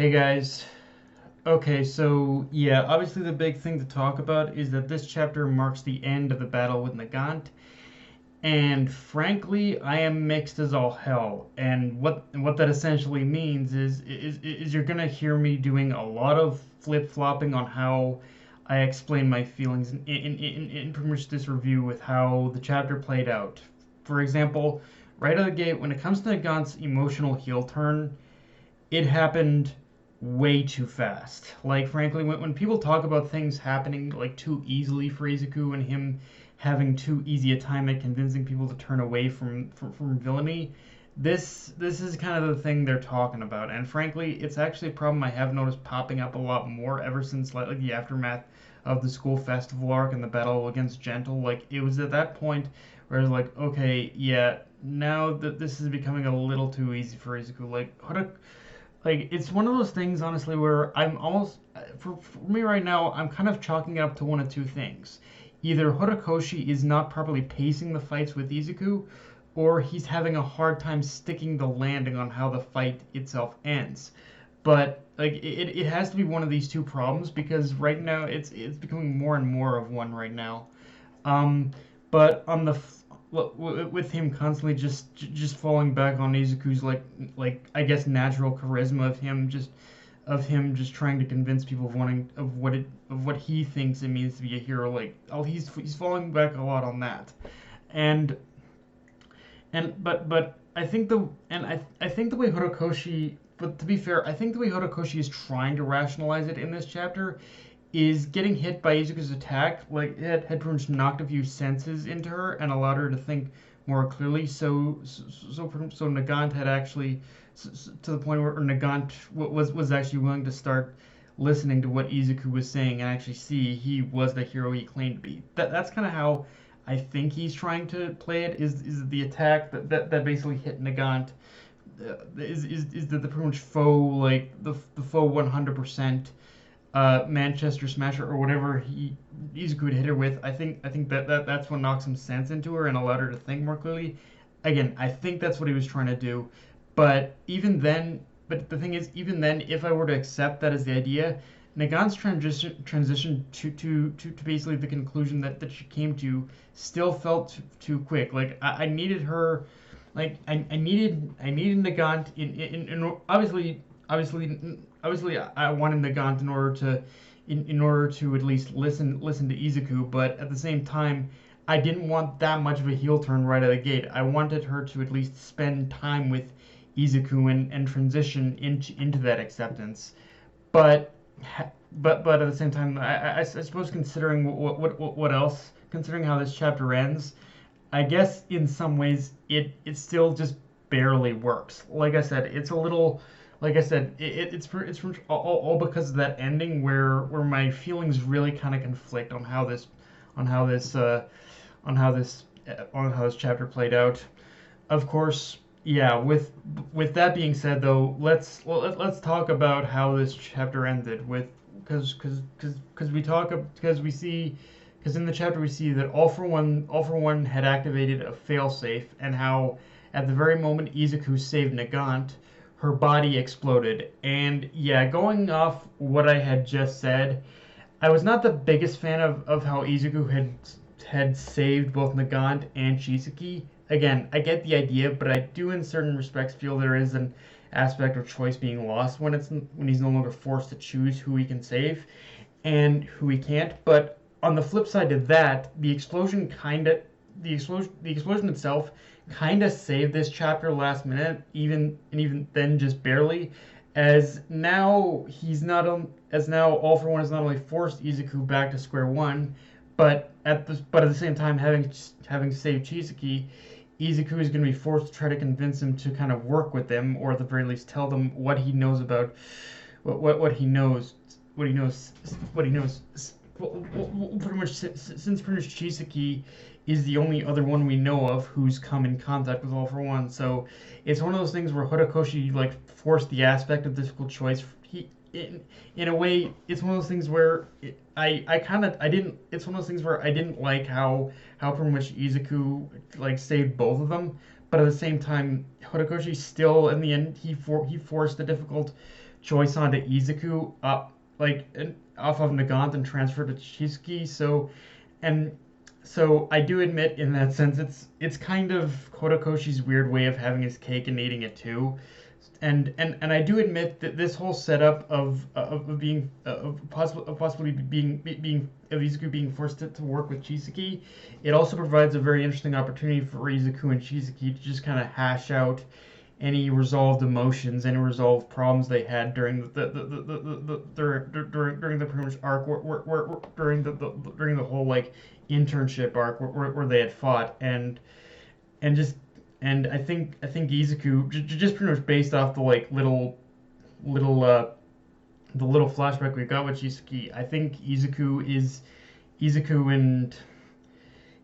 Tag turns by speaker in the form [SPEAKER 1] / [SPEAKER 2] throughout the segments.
[SPEAKER 1] Hey guys. Okay, so yeah, obviously the big thing to talk about is that this chapter marks the end of the battle with Nagant, and frankly, I am mixed as all hell. And what that essentially means is you're gonna hear me doing a lot of flip-flopping on how I explain my feelings in pretty much this review with how the chapter played out. For example, right out of the gate, when it comes to Nagant's emotional heel turn, it happened way too fast. Like, frankly, when people talk about things happening like too easily for Izuku and him having too easy a time at convincing people to turn away from villainy, this is kind of the thing they're talking about. And frankly, it's actually a problem I have noticed popping up a lot more ever since like the aftermath of the school festival arc and the battle against Gentle. Like, it was at that point where it was like, okay, yeah, now that this is becoming a little too easy for Izuku. Like, it's one of those things, honestly, where I'm almost, for me right now, I'm kind of chalking it up to one of two things. Either Horikoshi is not properly pacing the fights with Izuku, or he's having a hard time sticking the landing on how the fight itself ends. But like, it has to be one of these two problems because right now it's becoming more and more of one right now. Um, but on the with him constantly just falling back on Izuku's like I guess natural charisma of him just trying to convince people of what he thinks it means to be a hero. Like, oh, he's falling back a lot on that, and but I think the way Horikoshi. But to be fair, I think the way Horikoshi is trying to rationalize it in this chapter is getting hit by Izuku's attack, like it had pretty much knocked a few senses into her and allowed her to think more clearly. So Nagant had actually to the point where Nagant was actually willing to start listening to what Izuku was saying and actually see he was the hero he claimed to be. That's kind of how I think he's trying to play it. Is the attack that basically hit Nagant is the pretty much faux like the faux 100% Manchester Smasher or whatever he's a good hitter with. I think that's what knocked some sense into her and allowed her to think more clearly. Again, I think that's what he was trying to do. But even then, but the thing is, even then, if I were to accept that as the idea, Nagant's transition to basically the conclusion that she came to still felt too quick. Like I needed her, like I needed Nagant in obviously I wanted Nagant in order to at least listen to Izuku, but at the same time I didn't want that much of a heel turn right out of the gate. I wanted her to at least spend time with Izuku and transition into that acceptance. But but at the same time, I suppose considering what else, considering how this chapter ends, I guess in some ways it still just barely works. Like I said, it's a little. Like I said, it's all because of that ending where my feelings really kind of conflict on how this on how this on how this chapter played out. Of course, yeah. With that being said, though, let's talk about how this chapter ended. With because we talk because we see because in the chapter we see that All for One had activated a failsafe, and how at the very moment Izuku saved Nagant, her body exploded. And yeah, going off what I had just said, I was not the biggest fan of how Izuku had saved both Nagant and Chisaki. Again, I get the idea, but I do in certain respects feel there is an aspect of choice being lost when he's no longer forced to choose who he can save and who he can't. But on the flip side of that, the explosion itself kind of saved this chapter last minute, even then just barely, as now All for One has not only forced Izuku back to square one, but at the same time having saved Chisaki, Izuku is going to be forced to try to convince him to kind of work with them, or at the very least tell them what he knows about what he knows what he knows what he knows. Well, pretty much since pretty much Chisaki is the only other one we know of who's come in contact with All for One. So it's one of those things where Horikoshi like forced the aspect of difficult choice. In a way, it's one of those things where I didn't. It's one of those things where I didn't like how pretty much Izuku like saved both of them, but at the same time, Horikoshi still in the end he forced the difficult choice onto Izuku up like off of Nagant and transferred to Chisaki. And so I do admit in that sense it's kind of Horikoshi's weird way of having his cake and eating it too. And I do admit that this whole setup of being of possibly being of Izuku being forced to work with Chisaki, it also provides a very interesting opportunity for Izuku and Chisaki to just kind of hash out any resolved emotions, any resolved problems they had during during the pretty much arc, during the whole like internship arc where they had fought, and just and I think Izuku just pretty much based off the like little the little flashback we got with Chisaki. I think Izuku and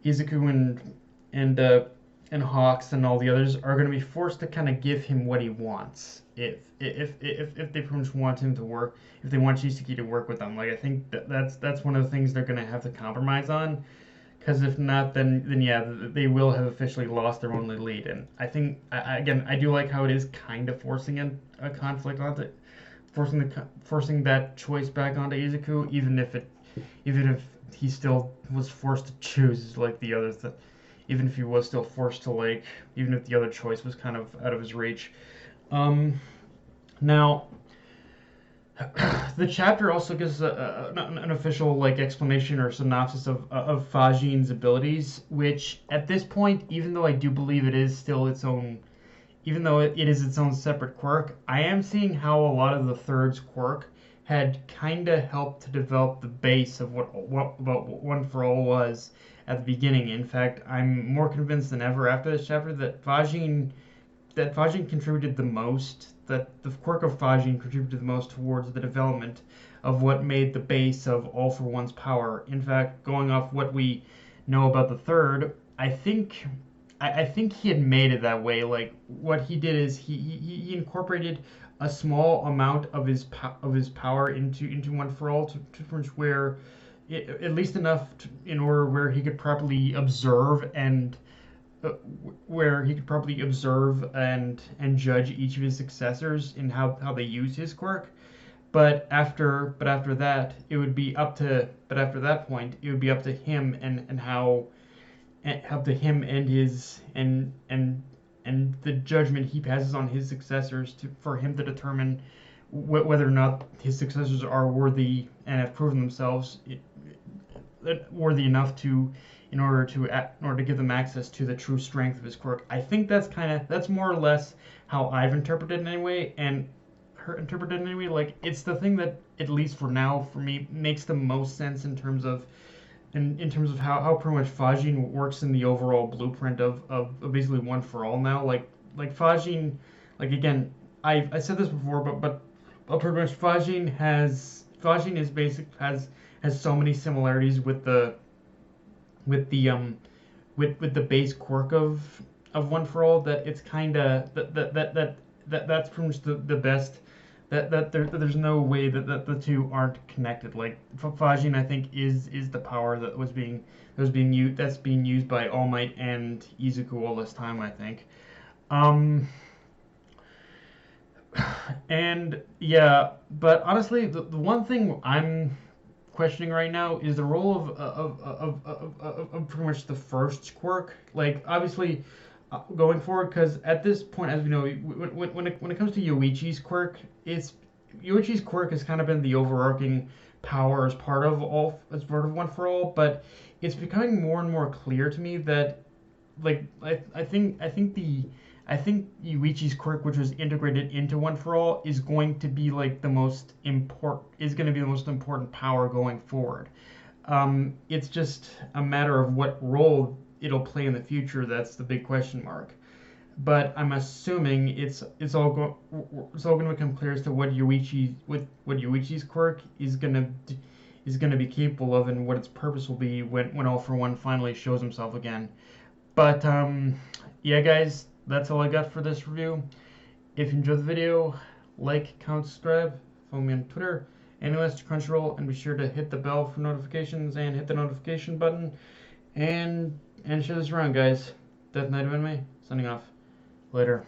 [SPEAKER 1] Izuku and Hawks and all the others are going to be forced to kind of give him what he wants if they pretty much want him to work, if they want Chisaki to work with them. Like I think that's one of the things they're going to have to compromise on, because if not, then yeah, they will have officially lost their only lead. And I think again, I do like how it is kind of forcing a conflict onto forcing that choice back onto Izuku, even if he still was forced to choose like the others, that even if he was still forced to like, even if the other choice was kind of out of his reach. Now the chapter also gives an official like explanation or synopsis of Fajin's abilities, which at this point, even though I do believe it is still its own, even though it is its own separate quirk, I am seeing how a lot of the third's quirk had kind of helped to develop the base of what One for All was at the beginning. In fact, I'm more convinced than ever after this chapter that Fajin contributed the most, that the quirk of Fajin contributed the most towards the development of what made the base of All for One's power. In fact, going off what we know about the third, I think he had made it that way. Like what he did is he incorporated a small amount of his power into One for All to where at least enough in order where he could properly observe and judge each of his successors in how they use his quirk. But after that, it would be up to but after that point, it would be up to him and how up to him and his and the judgment he passes on his successors for him to determine whether or not his successors are worthy and have proven themselves worthy enough to in order to give them access to the true strength of his quirk. I think that's more or less how I've interpreted it anyway, and her interpreted it anyway. Like it's the thing that, at least for now, for me, makes the most sense in terms of how pretty much Fajin works in the overall blueprint of basically One for All now. Like Fajin, like again, I said this before, but pretty much Fajin is has so many similarities with the base quirk of One for All that it's kind of that's pretty much the best. There's no way that the two aren't connected. Like Fajin, I think is the power that's being used by All Might and Izuku all this time, I think. And yeah, but honestly, the one thing I'm questioning right now is the role of pretty much the first quirk. Like obviously, going forward, because at this point, as we know, when it comes to Yoichi's quirk, Yoichi's quirk has kind of been the overarching power as part of One for All, but it's becoming more and more clear to me that like I think Yuichi's quirk, which was integrated into One for All, is going to be like the most important power going forward. It's just a matter of what role it'll play in the future. That's the big question mark. But I'm assuming it's all going to become clear as to what Yuichi's quirk is going to be capable of, and what its purpose will be when All for One finally shows himself again. But yeah, guys, that's all I got for this review. If you enjoyed the video, like, comment, subscribe, follow me on Twitter, and links to Crunchyroll, and be sure to hit the bell for notifications and hit the notification button, and share this around, guys. Death Knight of Anime, signing off. Later.